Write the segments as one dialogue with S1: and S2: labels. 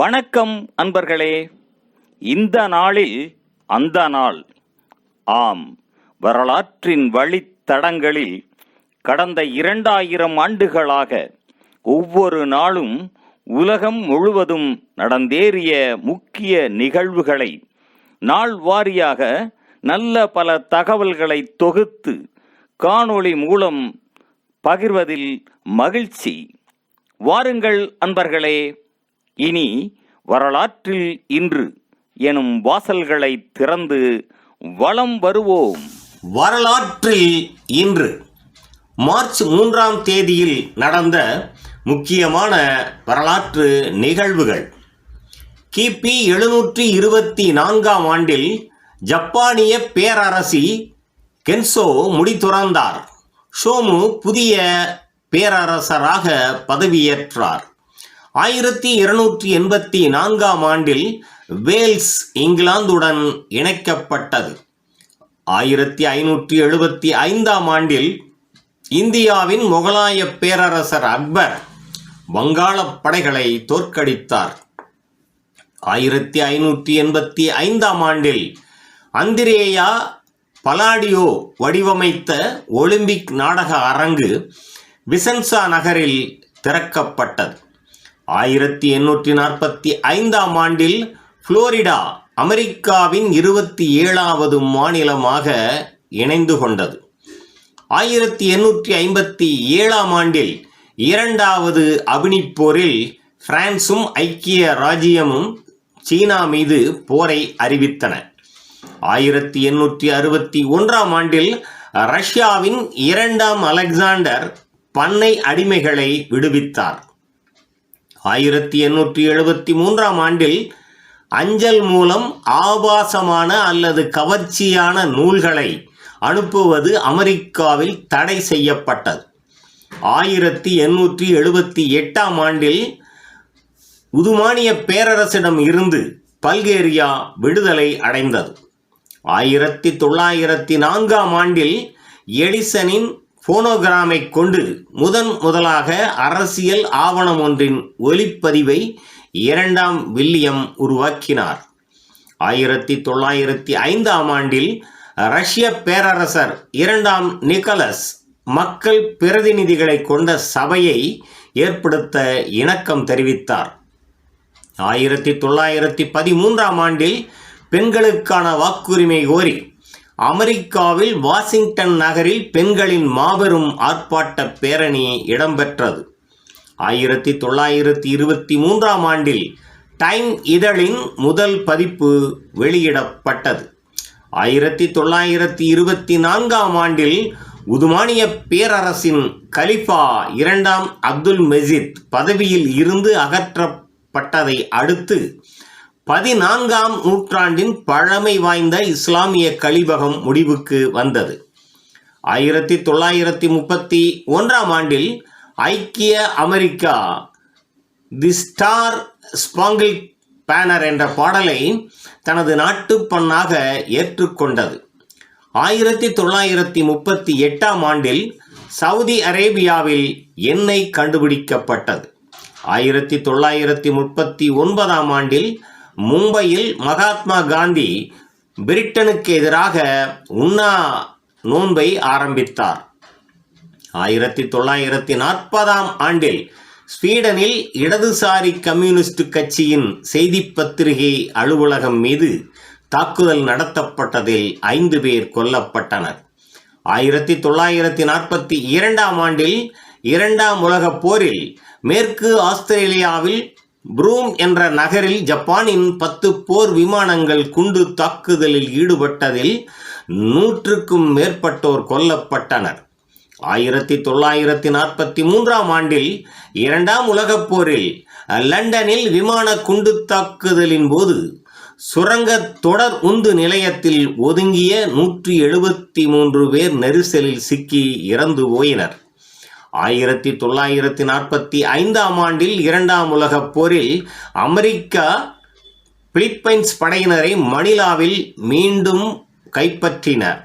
S1: வணக்கம் அன்பர்களே. இந்த நாளில் அந்த நாள். ஆம், வரலாற்றின் வழித்தடங்களில் கடந்த 2000 ஆண்டுகளாக ஒவ்வொரு நாளும் உலகம் முழுவதும் நடந்தேறிய முக்கிய நிகழ்வுகளை நாள் வாரியாக நல்ல பல தகவல்களை தொகுத்து காணொளி மூலம் பகிர்வதில் மகிழ்ச்சி. வாருங்கள் அன்பர்களே, இனி வரலாற்றில் இன்று எனும் வாசல்களை திறந்து வலம் வருவோம்.
S2: வரலாற்றில் இன்று மார்ச் 3ஆம் தேதியில் நடந்த முக்கியமான வரலாற்று நிகழ்வுகள். கிபி 724ஆம் ஆண்டில் ஜப்பானிய பேரரசி கென்சோ முடிதுறந்தார். ஷோமு புதிய பேரரசராக பதவியேற்றார். 1284ஆம் ஆண்டில் வேல்ஸ் இங்கிலாந்துடன் இணைக்கப்பட்டது. 1575ஆம் ஆண்டில் இந்தியாவின் முகலாய பேரரசர் அக்பர் வங்காளப் படைகளை தோற்கடித்தார். 1585ஆம் ஆண்டில் அந்திரேயா பலாடியோ வடிவமைத்த ஒலிம்பிக் நாடக அரங்கு விசன்சா நகரில் திறக்கப்பட்டது. 1845ஆம் ஆண்டில் புளோரிடா அமெரிக்காவின் 27வது மாநிலமாக இணைந்து கொண்டது. 1857ஆம் ஆண்டில் இரண்டாவது அபினிப் போரில் பிரான்சும் ஐக்கிய ராஜ்ஜியமும் சீனா மீது போரை அறிவித்தன. 1861ஆம் ஆண்டில் ரஷ்யாவின் 2ஆம் அலெக்சாண்டர் பண்ணை அடிமைகளை விடுவித்தார். 1873ஆம் ஆண்டில் அஞ்சல் மூலம் ஆபாசமான அல்லது கவர்ச்சியான நூல்களை அனுப்புவது அமெரிக்காவில் தடை செய்யப்பட்டது. 1878ஆம் ஆண்டில் உதுமானிய பேரரசிடம் இருந்து பல்கேரியா விடுதலை அடைந்தது. 1904ஆம் ஆண்டில் எடிசனின் போனோகிராமை கொண்டு முதலாக அரசியல் ஆவணம் ஒன்றின் ஒலிப்பதிவை 2ஆம் வில்லியம் உருவாக்கினார். 1905ஆம் ஆண்டில் ரஷ்ய பேரரசர் 2ஆம் நிக்கலஸ் மக்கள் பிரதிநிதிகளை கொண்ட சபையை ஏற்படுத்த இணக்கம் தெரிவித்தார். 1913ஆம் ஆண்டில் பெண்களுக்கான வாக்குரிமை கோரி அமெரிக்காவில் வாஷிங்டன் நகரில் பெண்களின் மாபெரும் ஆர்ப்பாட்ட பேரணி இடம்பெற்றது. 1923ஆம் ஆண்டில் டைம் இதழின் முதல் பதிப்பு வெளியிடப்பட்டது. 1924ஆம் ஆண்டில் உதுமானிய பேரரசின் கலிஃபா 2ஆம் அப்துல் மெஜித் பதவியில் இருந்து அகற்றப்பட்டதை அடுத்து 14ஆம் நூற்றாண்டின் பழமை வாய்ந்த இஸ்லாமிய கலிபகம் முடிவுக்கு வந்தது. 1931ஆம் ஆண்டில் ஐக்கிய அமெரிக்கா தி ஸ்டார் ஸ்பாங்கிள் பேனர் என்ற பாடலை தனது நாட்டுப்பண்ணாக ஏற்றுக்கொண்டது. 1938ஆம் ஆண்டில் சவுதி அரேபியாவில் எண்ணெய் கண்டுபிடிக்கப்பட்டது. 1939ஆம் ஆண்டில் மும்பையில் மகாத்மா காந்தி பிரிட்டனுக்கு எதிராக உண்ணா நோன்பை ஆரம்பித்தார். 1940ஆம் ஆண்டில் ஸ்வீடனில் இடதுசாரி கம்யூனிஸ்ட் கட்சியின் செய்தி பத்திரிகை அலுவலகம் மீது தாக்குதல் நடத்தப்பட்டதில் 5 பேர் கொல்லப்பட்டனர். 1942ஆம் ஆண்டில் 2ஆம் உலகப் போரில் மேற்கு ஆஸ்திரேலியாவில் ப்ரூம் என்ற நகரில் ஜப்பானின் 10 போர் விமானங்கள் குண்டு தாக்குதலில் ஈடுபட்டதில் 100க்கும் மேற்பட்டோர் கொல்லப்பட்டனர். 1943ஆம் ஆண்டில் 2ஆம் உலகப் போரில் லண்டனில் விமான குண்டு தாக்குதலின் போது சுரங்க தொடர் உந்து நிலையத்தில் ஒதுங்கிய 173 பேர் நெரிசலில் சிக்கி இறந்து போயினர். 1945ஆம் ஆண்டில் 2ஆம் உலகப் போரில் அமெரிக்கா பிலிப்பைன்ஸ் படையினரை மணிலாவில் மீண்டும் கைப்பற்றினர்.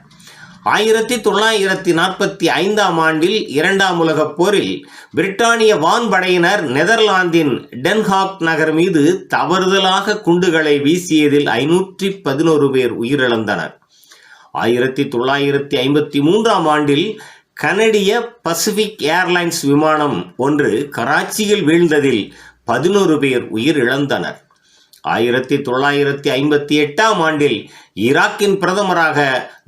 S2: 1945 ஆண்டில் இரண்டாம் உலகப் போரில் பிரிட்டானிய வான்படையினர் நெதர்லாந்தின் டென்ஹாக் நகர் மீது தவறுதலாக குண்டுகளை வீசியதில் 511 பேர் உயிரிழந்தனர். 1953 ஆண்டில் கனடிய பசிபிக் ஏர்லைன்ஸ் விமானம் ஒன்று கராச்சியில் வீழ்ந்ததில் 11 பேர் உயிரிழந்தனர். 1958 ஆண்டில் ஈராக்கின் பிரதமராக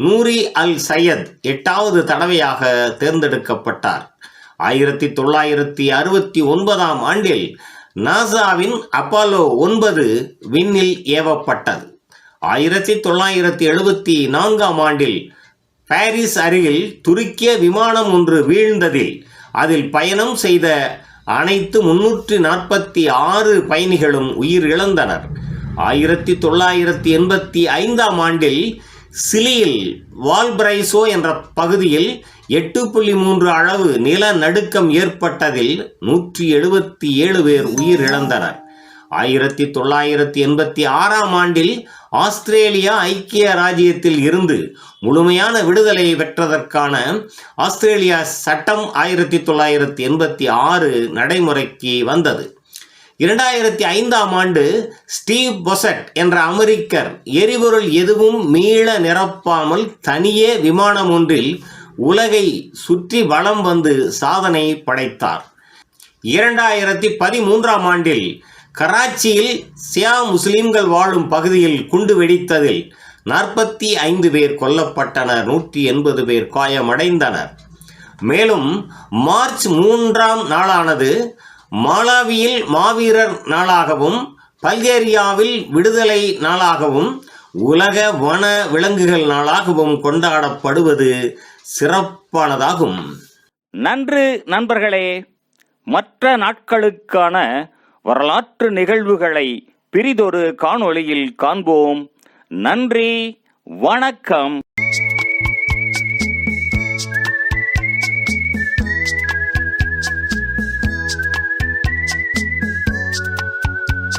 S2: நூரி அல் சையத் 8வது தடவையாக தேர்ந்தெடுக்கப்பட்டார். 1969 ஆண்டில் நாசாவின் அப்போலோ 9 விண்ணில் ஏவப்பட்டது. 1974 ஆண்டில் பாரிஸ் அருகில் துருக்கிய விமானம் ஒன்று வீழ்ந்ததில் அதில் பயணம் செய்த அனைத்து 346 பயணிகளும் உயிரிழந்தனர். 1985 ஆண்டில் சிலியில் வால்பரைசோ என்ற பகுதியில் 8.3 அளவு நிலநடுக்கம் ஏற்பட்டதில் 177 பேர் உயிரிழந்தனர். 1986 ஆண்டில் ஆஸ்திரேலியா ஐக்கிய ராஜ்யத்தில் இருந்து முழுமையான விடுதலை பெற்றதற்கான ஆஸ்திரேலியா சட்டம் 1986 நடைமுறைக்கு வந்தது. 2005 ஆண்டு ஸ்டீவ் பொசட் என்ற அமெரிக்கர் எரிபொருள் எதுவும் மீள நிரப்பாமல் தனியே விமானம் ஒன்றில் உலகை சுற்றி வலம் வந்து சாதனை படைத்தார். 2013 ஆண்டில் கராச்சியில் சியா முஸ்லிம்கள் வாழும் பகுதியில் குண்டு வெடித்ததில் 45 பேர் கொல்லப்பட்டனர், 180 பேர் காயமடைந்தனர். மேலும் மார்ச் 3ஆம் நாளானது மாலாவியில் மாவீரர் நாளாகவும் பல்கேரியாவில் விடுதலை நாளாகவும் உலக வன விலங்குகள் நாளாகவும் கொண்டாடப்படுவது சிறப்பானதாகும்.
S1: நன்று நண்பர்களே. மற்ற நாட்களுக்கான வரலாற்று நிகழ்வுகளை பிரிதொரு காணொளியில் காண்போம். நன்றி, வணக்கம்.